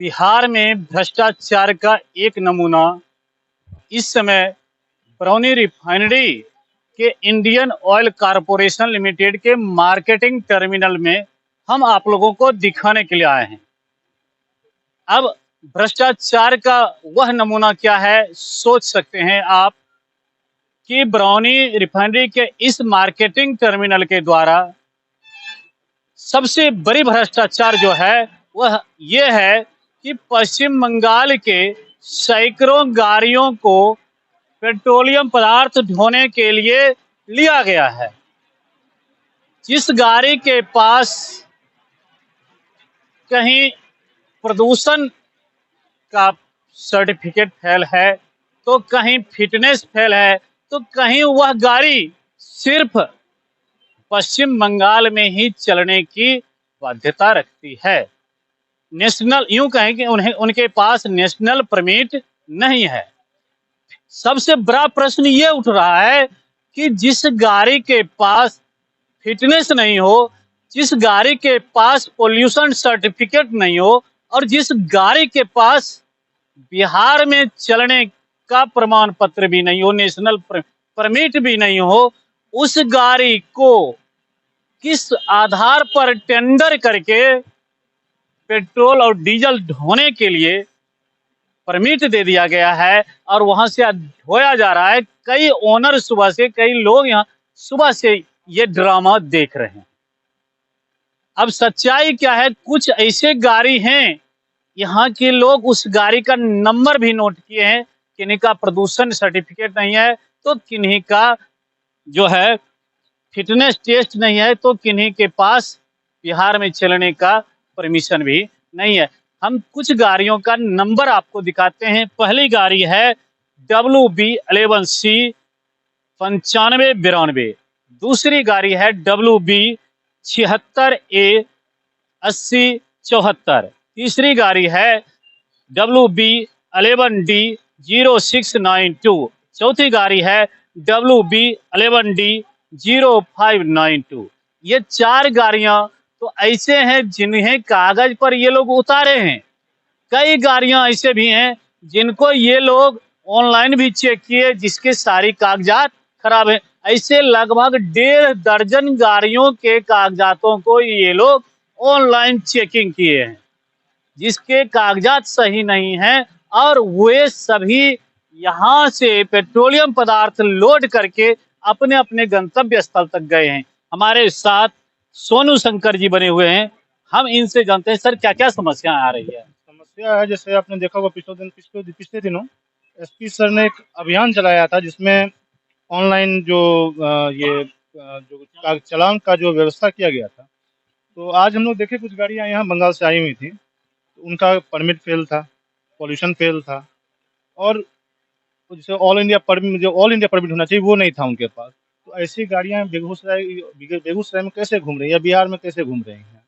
बिहार में भ्रष्टाचार का एक नमूना इस समय बरौनी रिफाइनरी के इंडियन ऑयल कॉरपोरेशन लिमिटेड के मार्केटिंग टर्मिनल में हम आप लोगों को दिखाने के लिए आए हैं। अब भ्रष्टाचार का वह नमूना क्या है, सोच सकते हैं आप कि बरौनी रिफाइनरी के इस मार्केटिंग टर्मिनल के द्वारा सबसे बड़ी भ्रष्टाचार जो है वह यह है कि पश्चिम बंगाल के सैकड़ों गाड़ियों को पेट्रोलियम पदार्थ ढोने के लिए लिया गया है। जिस गाड़ी के पास कहीं प्रदूषण का सर्टिफिकेट फेल है, तो कहीं फिटनेस फेल है, तो कहीं वह गाड़ी सिर्फ पश्चिम बंगाल में ही चलने की बाध्यता रखती है। नेशनल, यूं कहें कि उनके पास नेशनल परमिट नहीं है। सबसे बड़ा प्रश्न ये उठ रहा है कि जिस गाड़ी के पास फिटनेस नहीं हो, जिस गाड़ी के पास पोल्यूशन सर्टिफिकेट नहीं हो और जिस गाड़ी के पास बिहार में चलने का प्रमाण पत्र भी नहीं हो, नेशनल परमिट भी नहीं हो, उस गाड़ी को किस आधार पर टेंडर करके पेट्रोल और डीजल ढोने के लिए परमिट दे दिया गया है और वहां से ढोया जा रहा है। कई ओनर सुबह से, कई लोग यहाँ सुबह से ये ड्रामा देख रहे हैं। अब सच्चाई क्या है, कुछ ऐसे गाड़ी हैं, यहाँ के लोग उस गाड़ी का नंबर भी नोट किए हैं, किन्हीं का प्रदूषण सर्टिफिकेट नहीं है तो किन्हीं का जो है फिटनेस टेस्ट नहीं है, तो किन्हीं के पास बिहार में चलने का परमिशन भी नहीं है। हम कुछ गाड़ियों का नंबर आपको दिखाते हैं। पहली गाड़ी है WB11C 9592। दूसरी गाड़ी है WB 76A 8074। तीसरी गाड़ी है WB 11D 0692। चौथी गाड़ी है WB 11D 0592। ये चार गाड़ियां तो ऐसे हैं जिन्हें कागज पर ये लोग उतारे हैं। कई गाड़ियां ऐसे भी हैं जिनको ये लोग ऑनलाइन भी चेक किए, जिसके सारी कागजात खराब है। ऐसे लगभग 1.5 दर्जन गाड़ियों के कागजातों को ये लोग ऑनलाइन चेकिंग किए हैं, जिसके कागजात सही नहीं हैं और वे सभी यहाँ से पेट्रोलियम पदार्थ लोड करके अपने अपने गंतव्य स्थल तक गए हैं। हमारे साथ सोनू शंकर जी बने हुए हैं, हम इनसे जानते हैं सर क्या क्या समस्या आ रही है। समस्या है, जैसे आपने देखा होगा पिछले दिनों एसपी सर ने एक अभियान चलाया था जिसमें ऑनलाइन जो चालान का जो व्यवस्था किया गया था। तो आज हम लोग देखे कुछ गाड़ियां यहाँ बंगाल से आई हुई थी, तो उनका परमिट फेल था, पॉल्यूशन फेल था और जैसे ऑल इंडिया परमिट होना चाहिए वो नहीं था उनके पास। तो ऐसी गाड़ियां बेगूसराय में कैसे घूम रही है या बिहार में कैसे घूम रही हैं?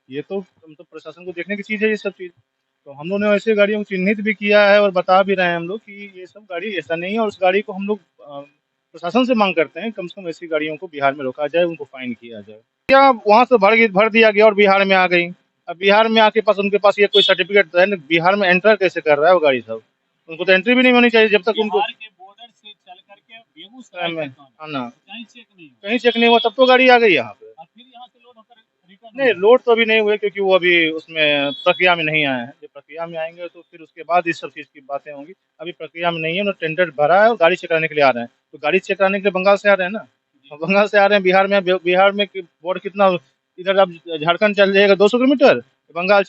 ये तो हम तो प्रशासन को देखने की चीज़ है ये सब चीज़। तो हम लोग ने ऐसे गाड़ियों को चिन्हित भी किया है और बता भी रहे हैं हम लोग कि ये सब गाड़ी ऐसा नहीं है और उस गाड़ी को हम लोग प्रशासन से मांग करते हैं कम से कम ऐसी गाड़ियों को बिहार में रोका जाए, उनको फाइन किया जाए। क्या वहाँ से भर दिया गया और बिहार में आ गई। अब बिहार में आके पास उनके पास ये कोई सर्टिफिकेट है, बिहार में एंटर कैसे कर रहा है वो गाड़ी सब? उनको तो एंट्री भी नहीं होनी चाहिए जब तक उनको बॉर्डर से चल करके बेगूसराय में आना कहीं कहीं चेक नहीं हुआ तब तो गाड़ी आ गई यहाँ पे। और फिर यहाँ से लोड होकर रिटर्न नहीं, लोड तो अभी नहीं हुए क्योंकि वो अभी उसमें प्रक्रिया में नहीं आए हैं। जब प्रक्रिया में आएंगे तो फिर उसके बाद इस सब चीज़ की बातें होंगी। अभी प्रक्रिया में नहीं है, उन्होंने टेंडर भरा है और गाड़ी चेक कराने के लिए आ रहे हैं। तो गाड़ी चेक कराने के लिए बंगाल से आ रहे हैं ना, और बंगाल से आ रहे हैं बिहार में बोर्ड कितना, इधर अब झारखंड चल जाएगा 200 किलोमीटर,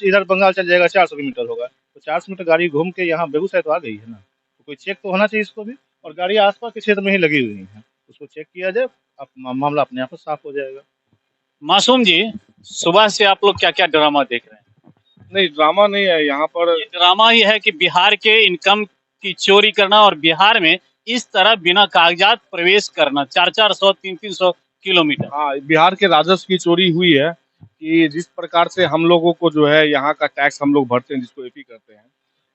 इधर बंगाल चल जाएगा 400 किलोमीटर होगा। तो 400 मीटर गाड़ी घूम के यहाँ बेगूसराय तो आ गई है ना, तो कोई चेक तो होना चाहिए इसको भी। और गाड़ी आसपास के क्षेत्र में ही लगी हुई है, उसको चेक किया जाए, अब मामला अपने आप साफ हो जाएगा। मासूम जी, सुबह से आप लोग क्या क्या ड्रामा देख रहे हैं? नहीं, ड्रामा नहीं है यहाँ पर। ये ड्रामा ही है कि बिहार के इनकम की चोरी करना और बिहार में इस तरह बिना कागजात प्रवेश करना 400-400 300-300 किलोमीटर। हाँ, बिहार के राजस्व की चोरी हुई है कि जिस प्रकार से हम लोगों को जो है यहाँ का टैक्स हम लोग भरते हैं, जिसको एपी करते हैं,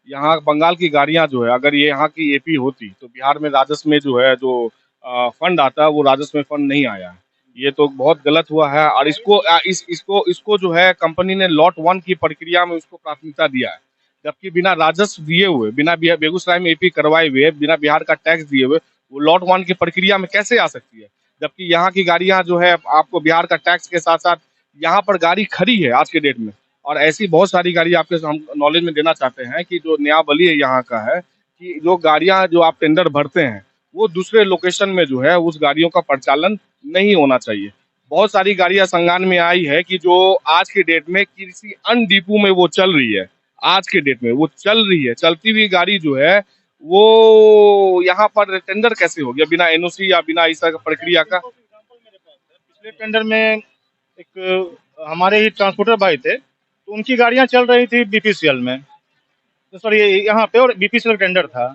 यहाँ बंगाल की गाड़ियाँ जो है अगर ये यहाँ की एपी होती तो बिहार में राजस्व में जो है जो फंड आता है वो राजस्व में फंड नहीं आया है। ये तो बहुत गलत हुआ है और इसको जो है कंपनी ने लॉट 1 की प्रक्रिया में उसको प्राथमिकता दिया है। जबकि बिना राजस्व दिए हुए, बिना बेगूसराय में एपी करवाए हुए, बिना बिहार का टैक्स दिए हुए वो लॉट 1 की प्रक्रिया में कैसे आ सकती है? जबकि यहाँ की गाड़ियां जो है आपको बिहार का टैक्स के साथ साथ यहाँ पर गाड़ी खड़ी है आज के डेट में। और ऐसी बहुत सारी गाड़ी आपके हम नॉलेज में देना चाहते हैं कि जो नियमावली है यहाँ का है कि जो गाड़ियां जो आप टेंडर भरते हैं वो दूसरे लोकेशन में जो है उस गाड़ियों का परिचालन नहीं होना चाहिए। बहुत सारी गाड़ियां संज्ञान में आई है कि जो आज के डेट में किसी अन्य डिपो में वो चल रही है, आज के डेट में वो चल रही है, चलती हुई गाड़ी जो है वो यहाँ पर टेंडर कैसे हो गया बिना एनओसी या बिना इस तरह का प्रक्रिया का? पिछले टेंडर में एक हमारे ही ट्रांसपोर्टर भाई थे, तो उनकी गाड़ियां चल रही थी बीपीसीएल में, तो सॉरी यहाँ पे, और बीपीसीएल टेंडर था।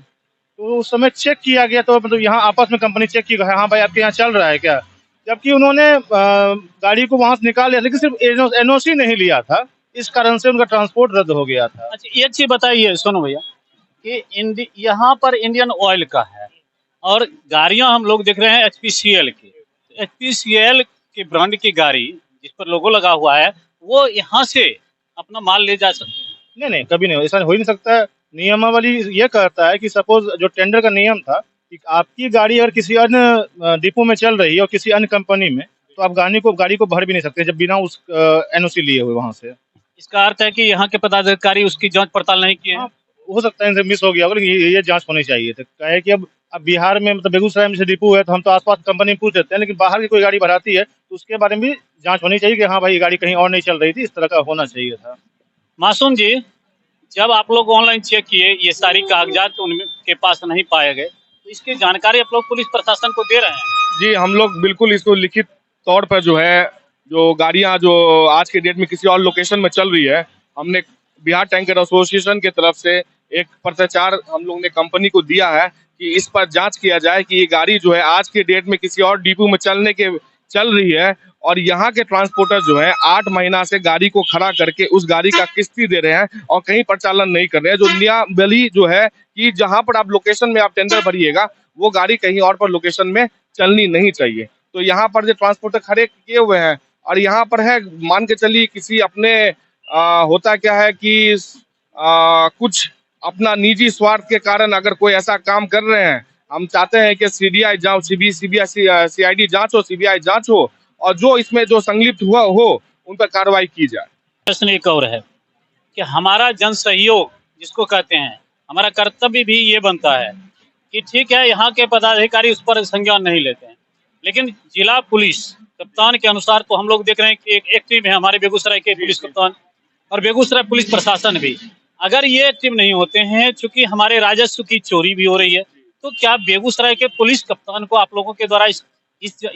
तो उस समय चेक किया गया, तो मतलब यहाँ आपस में कंपनी चेक की, हाँ भाई आपके यहाँ चल रहा है क्या, जबकि उन्होंने गाड़ी को वहां से निकाल लिया, लेकिन सिर्फ एनओसी नहीं लिया था, इस कारण से उनका ट्रांसपोर्ट रद्द हो गया था। अच्छा, एक चीज बताइए सोनू भैया कि यहाँ पर इंडियन ऑयल का है और गाड़ियां हम लोग देख रहे हैं एचपीसीएल की। एचपीसीएल के ब्रांड की गाड़ी जिस पर लोगो लगा हुआ है वो यहाँ से अपना माल ले जा सकते हैं? नहीं नहीं, कभी नहीं, ऐसा हो ही नहीं सकता है। नियमावली ये कहता है कि सपोज जो टेंडर का नियम था कि आपकी गाड़ी अगर किसी अन्य डिपो में चल रही है और किसी अन्य कंपनी में, तो आप गाड़ी को भर भी नहीं सकते जब बिना उस एनओसी लिए हुए वहां से। इसका अर्थ है कि यहाँ के पदाधिकारी उसकी जांच पड़ताल नहीं किए हैं। हाँ, हो सकता है इनसे मिस हो गया होगा, लेकिन ये जांच होनी चाहिए। तो क्या है कि अब बिहार में मतलब बेगूसराय में से डिपो है, तो हम तो आसपास कंपनी में पूछ लेते हैं, लेकिन बाहर की कोई गाड़ी भराती है तो उसके बारे में भी जांच होनी चाहिए कि हाँ भाई ये गाड़ी कहीं और नहीं चल रही थी, इस तरह का होना चाहिए था। मासूम जी, जब आप लोग ऑनलाइन चेक किए ये सारी कागजात उनके पास नहीं पाए गए, तो इसकी जानकारी आप लोग पुलिस प्रशासन को दे रहे हैं? जी, हम लोग बिल्कुल इसको लिखित तौर पर जो है, जो गाड़ियां जो आज के डेट में किसी और लोकेशन में चल रही है, हमने बिहार टैंकर एसोसिएशन की तरफ से एक पत्राचार हम लोग ने कंपनी को दिया है कि इस पर जांच किया जाए कि ये गाड़ी जो है आज के डेट में किसी और डिपो में चल रही है और यहाँ के ट्रांसपोर्टर जो है 8 महीना से गाड़ी को खड़ा करके उस गाड़ी का किस्ती दे रहे हैं और कहीं परिचालन नहीं कर रहे हैं। जो नियमावली जो है कि जहां पर आप लोकेशन में आप टेंडर भरिएगा वो गाड़ी कहीं और पर लोकेशन में चलनी नहीं चाहिए। तो यहाँ पर जो ट्रांसपोर्टर खड़े किए हुए हैं और यहाँ पर है, मान के चलिए किसी अपने होता क्या है कि कुछ अपना निजी स्वार्थ के कारण अगर कोई ऐसा काम कर रहे हैं, हम चाहते हैं कि सीबीआई जांच, सीआईडी जांच हो, सीबीआई जांच हो और जो इसमें जो संलिप्त हुआ हो उन पर कार्रवाई की जाए। प्रश्न एक और है कि हमारा जन सहयोग जिसको कहते हैं, हमारा कर्तव्य भी ये बनता है कि ठीक है यहाँ के पदाधिकारी उस पर संज्ञान नहीं लेते हैं, लेकिन जिला पुलिस कप्तान के अनुसार तो हम लोग देख रहे हैं कि एक एक्टिव है हमारे बेगूसराय के पुलिस कप्तान और बेगूसराय पुलिस प्रशासन भी। अगर ये एक्टिव नहीं होते हैं, चूंकि हमारे राजस्व की चोरी भी हो रही है, तो क्या बेगूसराय के पुलिस कप्तान को आप लोगों के द्वारा इस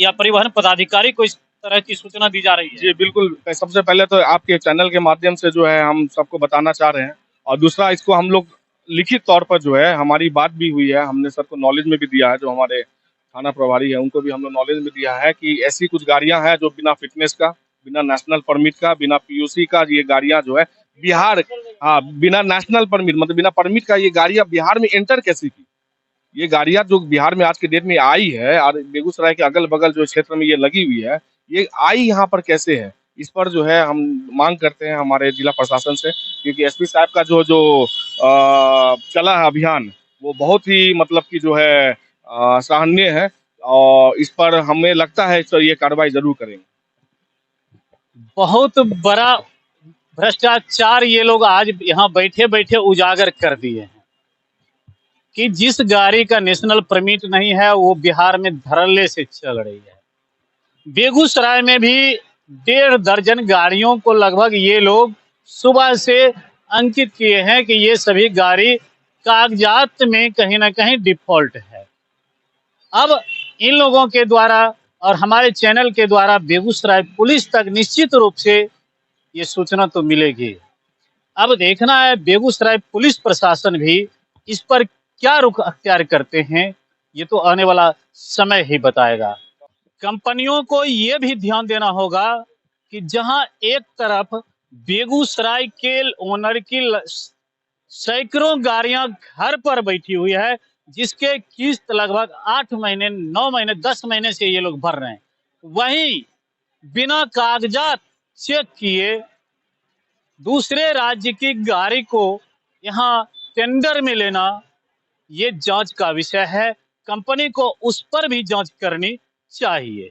या परिवहन पदाधिकारी को इस तरह की सूचना दी जा रही है? जी बिल्कुल, सबसे पहले तो आपके चैनल के माध्यम से जो है हम सबको बताना चाह रहे हैं और दूसरा इसको हम लोग लिखित तौर पर जो है हमारी बात भी हुई है, हमने सर को नॉलेज में भी दिया है, जो हमारे थाना प्रभारी है उनको भी हम लोग नॉलेज में दिया है कि ऐसी कुछ गाड़ियां हैं जो बिना फिटनेस का, बिना नेशनल परमिट का, बिना पीयूसी का ये गाड़ियां जो है बिहार, हाँ बिना नेशनल परमिट मतलब बिना परमिट का ये गाड़ियां बिहार में एंटर कैसे की? ये गाड़ियां जो बिहार में आज के डेट में आई है और बेगूसराय के अगल बगल जो क्षेत्र में ये लगी हुई है, ये आई यहाँ पर कैसे है? इस पर जो है हम मांग करते हैं हमारे जिला प्रशासन से, क्योंकि एसपी साहब का जो जो चला है अभियान वो बहुत ही मतलब कि जो है सराहनीय है और इस पर हमें लगता है सर ये कार्रवाई जरूर करेंगे। बहुत बड़ा भ्रष्टाचार ये लोग आज यहाँ बैठे बैठे उजागर कर दिए हैं कि जिस गाड़ी का नेशनल परमिट नहीं है वो बिहार में धड़ल्ले से चल रही है। बेगूसराय में भी 1.5 दर्जन गाड़ियों को लगभग ये लोग सुबह से अंकित किए हैं कि ये सभी गाड़ी कागजात में कहीं ना कहीं डिफॉल्ट है। अब इन लोगों के द्वारा और हमारे चैनल के द्वारा बेगूसराय पुलिस तक निश्चित रूप से ये सूचना तो मिलेगी। अब देखना है बेगूसराय पुलिस प्रशासन भी इस पर क्या रुख अख्तियार करते हैं, ये तो आने वाला समय ही बताएगा। कंपनियों को ये भी ध्यान देना होगा कि जहां एक तरफ बेगूसराय के ओनर की सैकड़ों गाड़ियां घर पर बैठी हुई है, जिसके किस्त लगभग 8 महीने 9 महीने 10 महीने से ये लोग भर रहे हैं, वहीं बिना कागजात चेक किए दूसरे राज्य की गाड़ी को यहाँ टेंडर में लेना ये जांच का विषय है। कंपनी को उस पर भी जांच करनी चाहिए।